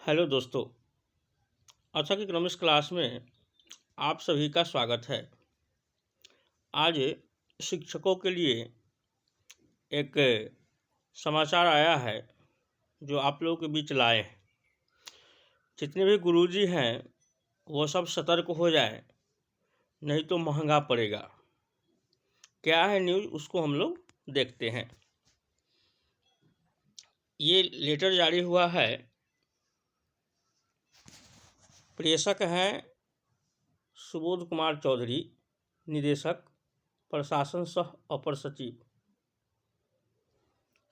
Hello दोस्तों। अच्छा की इकोनॉमिक्स क्लास में आप सभी का स्वागत है। आज शिक्षकों के लिए एक समाचार आया है जो आप लोगों के बीच लाए हैं। जितने भी गुरुजी हैं वो सब सतर्क हो जाए, नहीं तो महंगा पड़ेगा। क्या है न्यूज़, उसको हम लोग देखते हैं। ये लेटर जारी हुआ है, प्रेषक हैं सुबोध कुमार चौधरी, निदेशक प्रशासन सह अपर सचिव।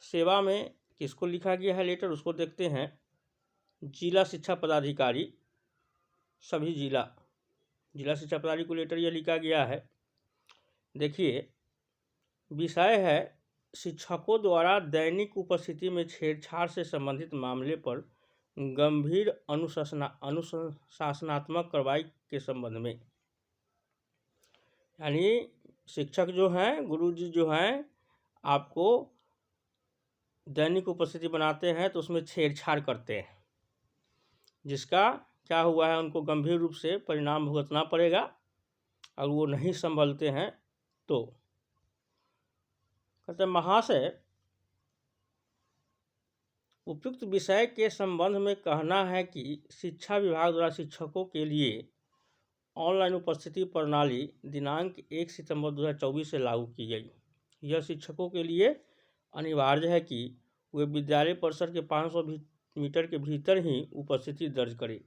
सेवा में किसको लिखा गया है लेटर, उसको देखते हैं। जिला शिक्षा पदाधिकारी, सभी जिला शिक्षा पदाधिकारी को लेटर यह लिखा गया है। देखिए, विषय है शिक्षकों द्वारा दैनिक उपस्थिति में छेड़छाड़ से संबंधित मामले पर गंभीर अनुशासनात्मक कार्रवाई के संबंध में। यानी शिक्षक जो हैं, गुरुजी जो हैं, आपको दैनिक उपस्थिति बनाते हैं तो उसमें छेड़छाड़ करते हैं, जिसका क्या हुआ है उनको गंभीर रूप से परिणाम भुगतना पड़ेगा। और वो नहीं संभलते हैं तो कहते हैं, महाशय, उपयुक्त विषय के संबंध में कहना है कि शिक्षा विभाग द्वारा शिक्षकों के लिए ऑनलाइन उपस्थिति प्रणाली दिनांक 1 सितंबर 2024 से लागू की गई। यह शिक्षकों के लिए अनिवार्य है कि वे विद्यालय परिसर के 500 मीटर के भीतर ही उपस्थिति दर्ज करें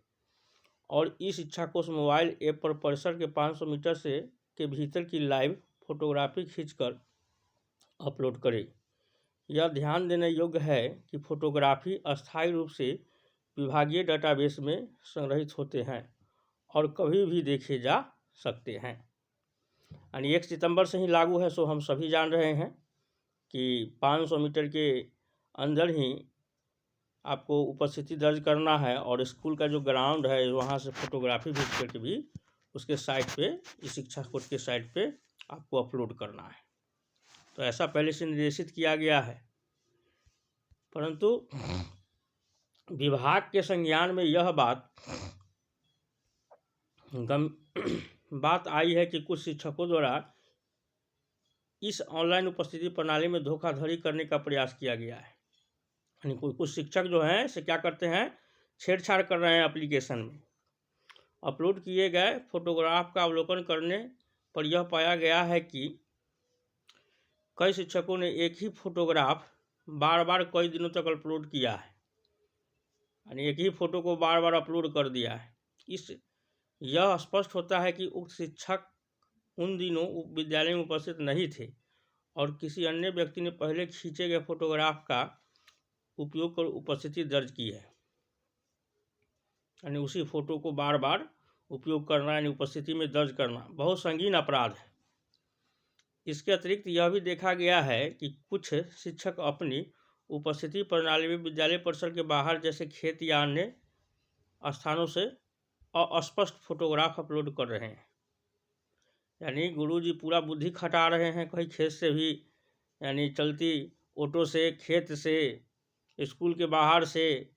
और ई शिक्षा कोष मोबाइल ऐप पर परिसर के 500 मीटर से के भीतर की लाइव फोटोग्राफी खींचकर अपलोड करें। यह ध्यान देने योग्य है कि फोटोग्राफी अस्थायी रूप से विभागीय डेटाबेस में संग्रहित होते हैं और कभी भी देखे जा सकते हैं। यानी 1 सितंबर से ही लागू है, सो हम सभी जान रहे हैं कि 500 मीटर के अंदर ही आपको उपस्थिति दर्ज करना है और स्कूल का जो ग्राउंड है वहाँ से फोटोग्राफी भी करके भी उसके साइट पे, इस शिक्षा कोष के साइट पे आपको अपलोड करना है। तो ऐसा पहले से निर्देशित किया गया है, परंतु विभाग के संज्ञान में यह बात आई है कि कुछ शिक्षकों द्वारा इस ऑनलाइन उपस्थिति प्रणाली में धोखाधड़ी करने का प्रयास किया गया है। यानी कुछ शिक्षक जो हैं से क्या करते हैं, छेड़छाड़ कर रहे हैं। एप्लीकेशन में अपलोड किए गए फोटोग्राफ का अवलोकन करने पर यह पाया गया है कि कई शिक्षकों ने एक ही फोटोग्राफ बार बार कई दिनों तक अपलोड किया है। यानी एक ही फोटो को बार बार अपलोड कर दिया है। यह स्पष्ट होता है कि उक्त शिक्षक उन दिनों विद्यालय में उपस्थित नहीं थे और किसी अन्य व्यक्ति ने पहले खींचे गए फोटोग्राफ का उपयोग कर उपस्थिति दर्ज की है। यानी उसी फोटो को बार बार उपयोग करना, यानी उपस्थिति में दर्ज करना बहुत संगीन अपराध है। इसके अतिरिक्त यह भी देखा गया है कि कुछ शिक्षक अपनी उपस्थिति प्रणाली में विद्यालय परिसर के बाहर जैसे खेत या अन्य स्थानों से अस्पष्ट फोटोग्राफ अपलोड कर रहे हैं। यानी गुरुजी पूरा बुद्धि खटा रहे हैं, कहीं खेत से भी, यानी चलती ऑटो से, खेत से, स्कूल के बाहर से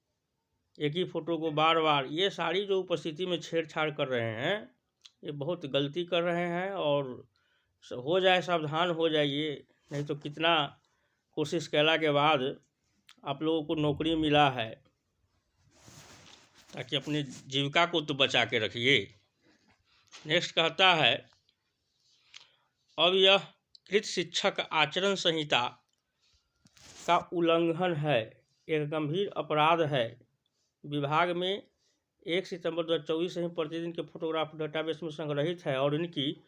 एक ही फ़ोटो को बार बार, ये सारी जो उपस्थिति में छेड़छाड़ कर रहे हैं, ये बहुत गलती कर रहे हैं। और हो जाए, सावधान हो जाइए, नहीं तो कितना कोशिश कैला के बाद आप लोगों को नौकरी मिला है, ताकि अपनी जीविका को तो बचा के रखिए। नेक्स्ट कहता है, अब यह कृत शिक्षक आचरण संहिता का उल्लंघन है, एक गंभीर अपराध है। विभाग में 1 सितंबर 2024 से ही प्रतिदिन के फोटोग्राफ डेटाबेस में संग्रहित है और इनकी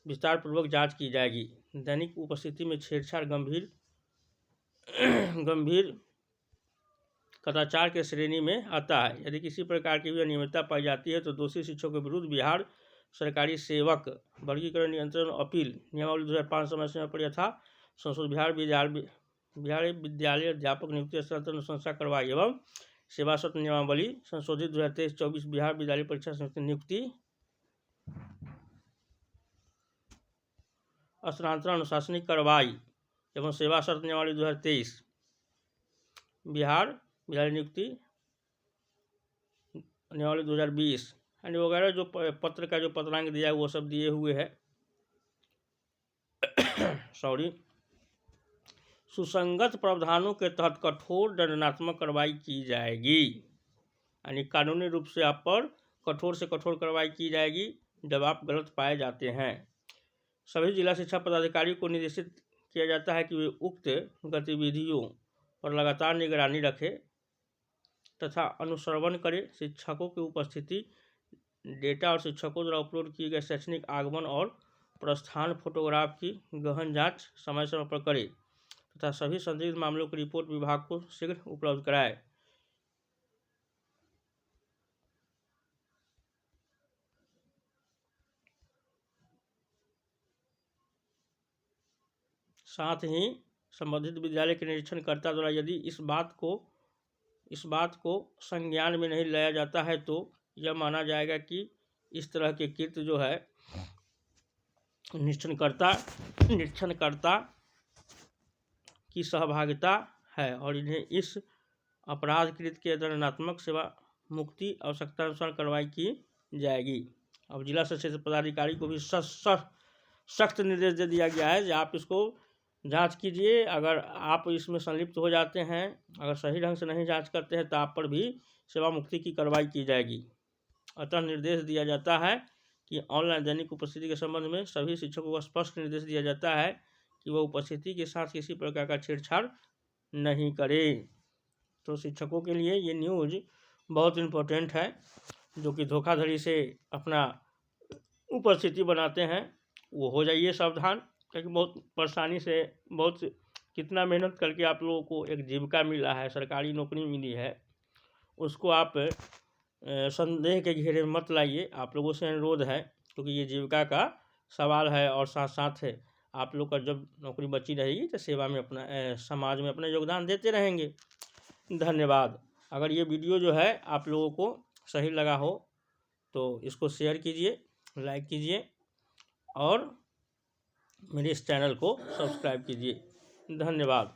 विस्तार पूर्वक जांच की जाएगी। दैनिक उपस्थिति में छेड़छाड़ गंभीर कदाचार के श्रेणी में आता है। यदि किसी प्रकार की भी अनियमितता पाई जाती है तो दोषी शिक्षकों के विरुद्ध बिहार सरकारी सेवक वर्गीकरण नियंत्रण अपील नियमावली 2005 समय समय पर यथा संशोधित बिहार विद्यालय अध्यापक नियुक्ति स्थानांतरण संस्था कार्रवाई एवं सेवा सत्र नियमावली संशोधित 2023-24 बिहार विद्यालय परीक्षा समिति नियुक्ति स्थानांतरण अनुशासनिक कार्रवाई एवं सेवा सत्र नियमावली 2023 बिहार विद्यालय नियुक्ति नियमावली 2020 यानी वगैरह जो पत्र का जो पत्रांक दिया है वो सब दिए हुए है। सॉरी, सुसंगत प्रावधानों के तहत कठोर दंडात्मक कार्रवाई की जाएगी, यानी कानूनी रूप से आप पर कठोर से कठोर कार्रवाई की जाएगी जब आप गलत पाए जाते हैं। सभी जिला शिक्षा पदाधिकारी को निर्देशित किया जाता है कि वे उक्त गतिविधियों पर लगातार निगरानी रखें तथा अनुश्रवण करें। शिक्षकों की उपस्थिति, डेटा और शिक्षकों द्वारा अपलोड किए गए शैक्षणिक आगमन और प्रस्थान फोटोग्राफ की गहन जांच समय समय पर करें तथा सभी संदिग्ध मामलों की रिपोर्ट विभाग को शीघ्र उपलब्ध कराए। साथ ही संबंधित विद्यालय के निरीक्षणकर्ता द्वारा यदि इस बात को संज्ञान में नहीं लाया जाता है तो यह माना जाएगा कि इस तरह के कृत्य जो है निरीक्षणकर्ता की सहभागिता है और इन्हें इस अपराध कृत्य के दंडात्मक सेवा मुक्ति आवश्यकतानुसार कार्रवाई की जाएगी। अब जिला शिक्षा पदाधिकारी को भी सख्त निर्देश दे दिया गया है कि आप इसको जांच कीजिए। अगर आप इसमें संलिप्त हो जाते हैं, अगर सही ढंग से नहीं जांच करते हैं तो आप पर भी सेवा मुक्ति की कार्रवाई की जाएगी। अतः निर्देश दिया जाता है कि ऑनलाइन दैनिक उपस्थिति के संबंध में सभी शिक्षकों को स्पष्ट निर्देश दिया जाता है कि वह उपस्थिति के साथ किसी प्रकार का छेड़छाड़ नहीं करें। तो शिक्षकों के लिए ये न्यूज़ बहुत इम्पोर्टेंट है, जो कि धोखाधड़ी से अपना उपस्थिति बनाते हैं वो हो जाइए सावधान, क्योंकि बहुत परेशानी से बहुत कितना मेहनत करके आप लोगों को एक जीविका मिला है, सरकारी नौकरी मिली है, उसको आप संदेह के घेरे में मत लाइए। आप लोगों से अनुरोध है, क्योंकि ये जीविका का सवाल है और साथ साथ आप लोग का जब नौकरी बची रहेगी तो सेवा में अपना समाज में अपना योगदान देते रहेंगे। धन्यवाद। अगर ये वीडियो जो है आप लोगों को सही लगा हो तो इसको शेयर कीजिए, लाइक कीजिए और मेरे इस चैनल को सब्सक्राइब कीजिए। धन्यवाद।